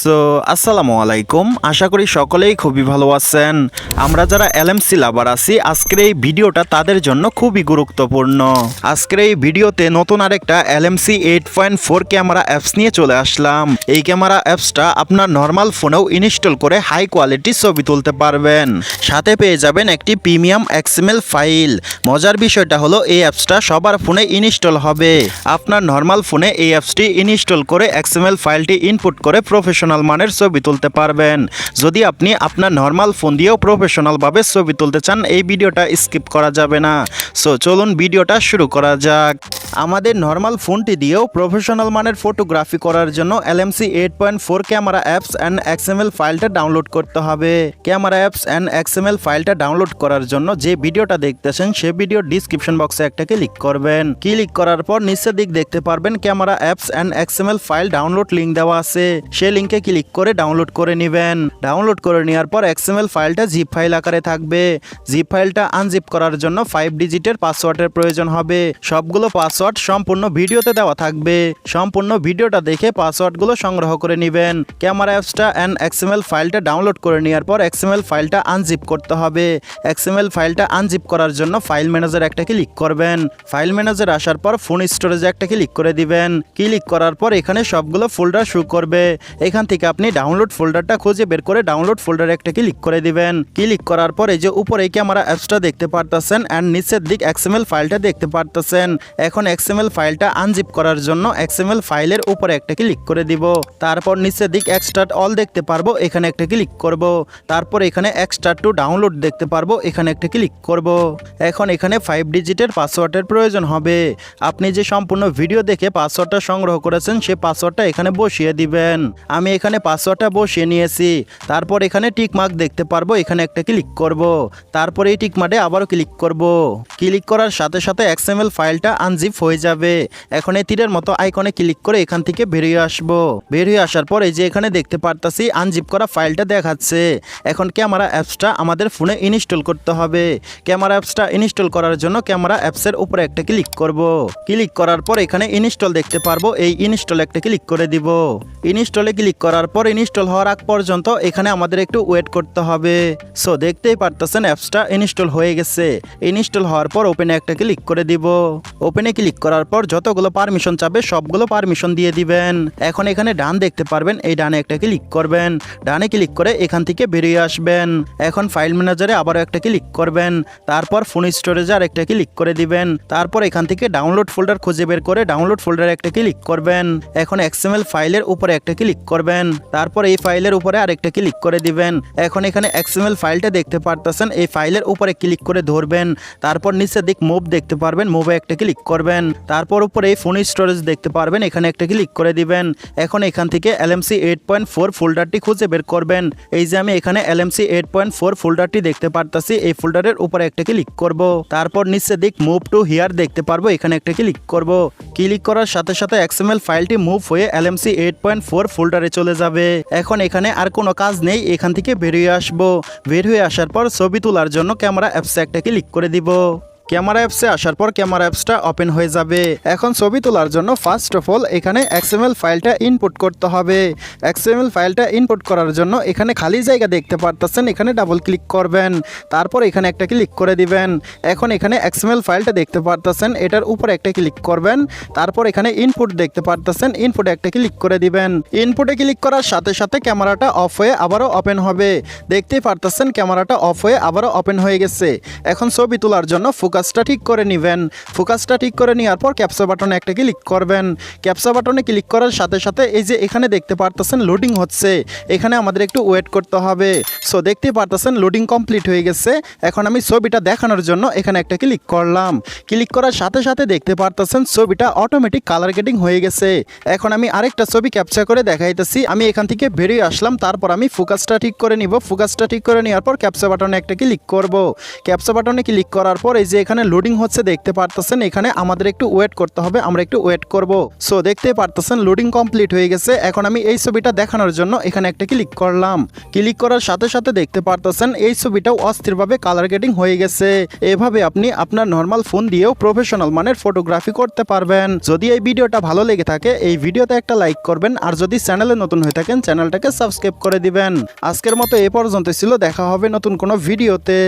So আসসালামু আলাইকুম, আশা করি সকলেই খুবই ভালো আছেন। আমরা যারা এলএমসি লাভার আছি, আজকের এই ভিডিওটা তাদের জন্য খুবই গুরুত্বপূর্ণ। আজকের এই ভিডিওতে নতুন আরেকটা এলএমসি 8.4 ক্যামেরা অ্যাপস নিয়ে চলে আসলাম। এই ক্যামেরা অ্যাপসটা আপনার নর্মাল ফোনেও ইনস্টল করে হাই কোয়ালিটি ছবি তুলতে পারবেন। সাথে পেয়ে যাবেন একটি প্রিমিয়াম এক্সএমএল ফাইল। মজার বিষয়টা হলো এই অ্যাপসটা সবার ফোনে ইনস্টল হবে। আপনার নর্মাল ফোনে এই অ্যাপসটি ইনস্টল করে এক্সএমএল ফাইলটি ইনপুট করে প্রফেশনাল মানের ছবি তুলতে পারবেন। যদি আপনি আপনার নর্মাল ফোন দিয়েও প্রফেশনালভাবে ছবি তুলতে চান, এই ভিডিওটা স্কিপ করা যাবে না। সো চলুন ভিডিওটা শুরু করা যাক। আমাদের নর্মাল ফোনটি দিয়েও প্রফেশনাল মানের ফটোগ্রাফি করার জন্য LMC 8.4 camera apps and XML ফাইলটা ডাউনলোড করতে হবে। ক্যামেরা অ্যাপস অ্যান্ড এক্সএমএল ফাইলটা ডাউনলোড করার জন্য যে ভিডিওটা দেখতেছেন সে ভিডিও ডিসক্রিপশন বক্সে একটা ক্লিক করবেন। ক্লিক করার পর নিচের দিক দেখতে পারবেন camera apps and XML file download link দেওয়া আছে। সেই লিঙ্কে ক্লিক করে ডাউনলোড করে নেবেন। ডাউনলোড করে নেওয়ার পর এক্সএমএল ফাইলটা জিপ ফাইল আকারে থাকবে। জিপ ফাইলটা আনজিপ করার জন্য 5 ডিজিটের পাসওয়ার্ডের প্রয়োজন হবে। সবগুলো পাসওয়ার্ড সম্পূর্ণ ভিডিওতে দেওয়া থাকবে। সম্পূর্ণ ভিডিওটা দেখে পাসওয়ার্ডগুলো সংগ্রহ করে নেবেন। ক্যামেরা অ্যাপসটা অ্যান্ড এক্সএমএল ফাইলটা ডাউনলোড করে নেওয়ার পর এক্সএমএল ফাইলটা আনজিপ করতে হবে। এক্সএমএল ফাইলটা আনজিপ করার জন্য ফাইল ম্যানেজার একটা ক্লিক করবেন। ফাইল ম্যানেজার আসার পর ফোন স্টোরেজে একটা ক্লিক করে দিবেন। ক্লিক করার পর এখানে সবগুলো ফোল্ডার শো করবে। এখান থেকে আপনি ডাউনলোড ফোল্ডারটা খুঁজে বের করে ডাউনলোড ফোল্ডারে একটা ক্লিক করে দিবেন। ক্লিক করার পর এই যে উপরে ক্যামেরা অ্যাপসটা দেখতে পারতেছেন অ্যান্ড নিচের দিক এক্সএমএল ফাইলটা দেখতে পারতেছেন। এখন এক্সএমএল ফাইলটা আনজিপ করার জন্য এক্সএমএল ফাইলের উপরে একটা ক্লিক করে দিব। তারপর নিচের দিক এক্সট্রাক্ট অল দেখতে পারবো, এখানে একটা ক্লিক করব। তারপর এখানে এক্সট্রাক্ট টু ডাউনলোড দেখতে পারবো, এখানে একটা ক্লিক করব। এখন এখানে 5 ডিজিটের পাসওয়ার্ডের প্রয়োজন হবে। আপনি যে সম্পূর্ণ ভিডিও দেখে পাসওয়ার্ডটা সংগ্রহ করেছেন সেই পাসওয়ার্ডটা এখানে বসিয়ে দিবেন। আমি এখানে পাসওয়ার্ডটা বসিয়ে নিয়েছি। তারপর এখানে টিক মার্ক দেখতে পারবো, এখানে একটা ক্লিক করব। তারপর এই টিক মার্কে আবারও ক্লিক করব। ক্লিক করার সাথে সাথে এক্সএমএল ফাইলটা আনজিপ হয়ে যাবে। এখন এই তীরের মতো আইকনে ক্লিক করে এখান থেকে বেরিয়ে আসবো। বেরিয়ে আসার পর এই যে এখানে দেখতে পারতাছি আনজিপ করা ফাইলটা দেখাচ্ছে। এখন ক্যামেরা অ্যাপসটা আমাদের ফোনে ইনস্টল করতে হবে। ক্যামেরা অ্যাপসটা ইনস্টল করার জন্য ক্যামেরা অ্যাপসের উপরে একটা ক্লিক করব। ক্লিক করার পর এখানে ইনস্টল দেখতে পারবো, এই ইনস্টল একটা ক্লিক করে দিব। ইনস্টলে ক্লিক করার পর ইনস্টল হওয়ার আগ পর্যন্ত এখানে আমাদের একটু ওয়েট করতে হবে। সো দেখতেই পারতেছেন অ্যাপসটা ইনস্টল হয়ে গেছে। ইনস্টল হওয়ার পর ওপেনে একটা ক্লিক করে দিব। ওপেনে ক্লিক করার পর যতগুলো পারমিশন চাবে সবগুলো পারমিশন দিয়ে দিবেন। এখন এখানে ডান দেখতে পারবেন, এই ডানে একটা ক্লিক করবেন। ডানে ক্লিক করে এখান থেকে বেরিয়ে আসবেন। এখন ফাইল ম্যানেজারে আবারও একটা ক্লিক করবেন। তারপর ফোন স্টোরেজে আর একটা ক্লিক করে দিবেন। তারপর এখান থেকে ডাউনলোড ফোল্ডার খুঁজে বের করে ডাউনলোড ফোল্ডারে একটা ক্লিক করবেন। এখন এক্সএমএল ফাইলের উপরে একটা ক্লিক করবেন। তারপর এই ফাইলের উপরে আরেকটা ক্লিক করে দিবেন। এখন এখানে এক্সএমএল ফাইলটা দেখতে পারতেছেন, এই ফাইলের উপরে ক্লিক করে ধরবেন। তারপর নিচের দিক মুভ দেখতে পারবেন, মুভে একটা ক্লিক করবেন। তারপর উপরে এই ফোন স্টোরেজ দেখতে পারবেন, এখানে একটা ক্লিক করে দিবেন। এখন এখান থেকে এলএমসি 8.4 ফোল্ডারটি খুঁজে বের করবেন। এই যে আমি এখানে এলএমসি 8.4 ফোল্ডারটি দেখতে পারতাছি, এই ফোল্ডারের উপরে একটা ক্লিক করব। তারপর নিচের দিক মুভ টু হিয়ার দেখতে পারবো, এখানে একটা ক্লিক করব। ক্লিক করার সাথে সাথে এক্সএমএল ফাইলটি মুভ হয়ে এলএমসি 8.4 ফোল্ডারে চলে যাবে। এখন এখানে আর কোনো কাজ নেই, এখান থেকে বেরিয়ে আসবো। বের হয়ে আসার পর ছবি তোলার জন্য ক্যামেরা অ্যাপসে একটা ক্লিক করে দিব। ক্যামেরা অ্যাপসে আসার পর ক্যামেরা অ্যাপসটা ওপেন হয়ে যাবে। এখন ছবি তোলার জন্য ফার্স্ট অফ অল এখানে এক্সএমএল ফাইলটা ইনপুট করতে হবে। এক্সএমএল ফাইলটা ইনপুট করার জন্য এখানে খালি জায়গা দেখতে পারতেছেন, এখানে ডাবল ক্লিক করবেন। তারপর এখানে একটা ক্লিক করে দিবেন। এখন এখানে এক্সএমএল ফাইলটা দেখতে পারতেছেন, এটার উপরে একটা ক্লিক করবেন। তারপর এখানে ইনপুট দেখতে পারতেছেন, ইনপুটে একটা ক্লিক করে দিবেন। ইনপুটে ক্লিক করার সাথে সাথে ক্যামেরাটা অফ হয়ে আবারও ওপেন হবে। দেখতেই পারতেছেন ক্যামেরাটা অফ হয়ে আবারও ওপেন হয়ে গেছে। এখন ছবি তোলার জন্য ফোকাসটা ঠিক করে নেবেন। ফোকাসটা ঠিক করে নেওয়ার পর ক্যাপচা বাটনে একটা ক্লিক করবেন। ক্যাপচা বাটনে ক্লিক করার সাথে সাথে এই যে এখানে দেখতে পারতেছেন লোডিং হচ্ছে, এখানে আমাদের একটু ওয়েট করতে হবে। সো দেখতেই পারতেছেন লোডিং কমপ্লিট হয়ে গেছে। এখন আমি ছবিটা দেখানোর জন্য এখানে একটা ক্লিক করলাম। ক্লিক করার সাথে সাথে দেখতে পারতেছেন ছবিটা অটোমেটিক কালার গ্রেডিং হয়ে গেছে। এখন আমি আরেকটা ছবি ক্যাপচা করে দেখাইতেছি। আমি এখান থেকে বেরিয়ে আসলাম, তারপর আমি ফোকাসটা ঠিক করে নিব। ফোকাসটা ঠিক করে নেওয়ার পর ক্যাপচা বাটনে একটা ক্লিক করব। ক্যাপচা বাটনে ক্লিক করার পর এই যে এখানে লোডিং হচ্ছে দেখতে পারতেছেন। এখানে আমাদের একটু ওয়েট করতে হবে, আমরা একটু ওয়েট করব। সো দেখতে পারতেছেন লোডিং কমপ্লিট হয়ে গেছে। এখন আমি এই ছবিটা দেখানোর জন্য এখানে একটা ক্লিক করলাম। ক্লিক করার সাথে সাথে দেখতে পারতেছেন এই ছবিটাও অস্থিরভাবে কালার গ্রেডিং হয়ে গেছে। এভাবে আপনি আপনার নর্মাল ফোন দিয়েও প্রফেশনাল মানের ফটোগ্রাফি করতে পারবেন। যদি এই ভিডিওটা ভালো লেগে থাকে এই ভিডিওতে একটা লাইক করবেন, আর যদি চ্যানেলে নতুন হয়ে থাকেন চ্যানেলটাকে সাবস্ক্রাইব করে দিবেন। আজকের মতো এ পর্যন্ত ছিল, দেখা হবে নতুন কোনো ভিডিওতে।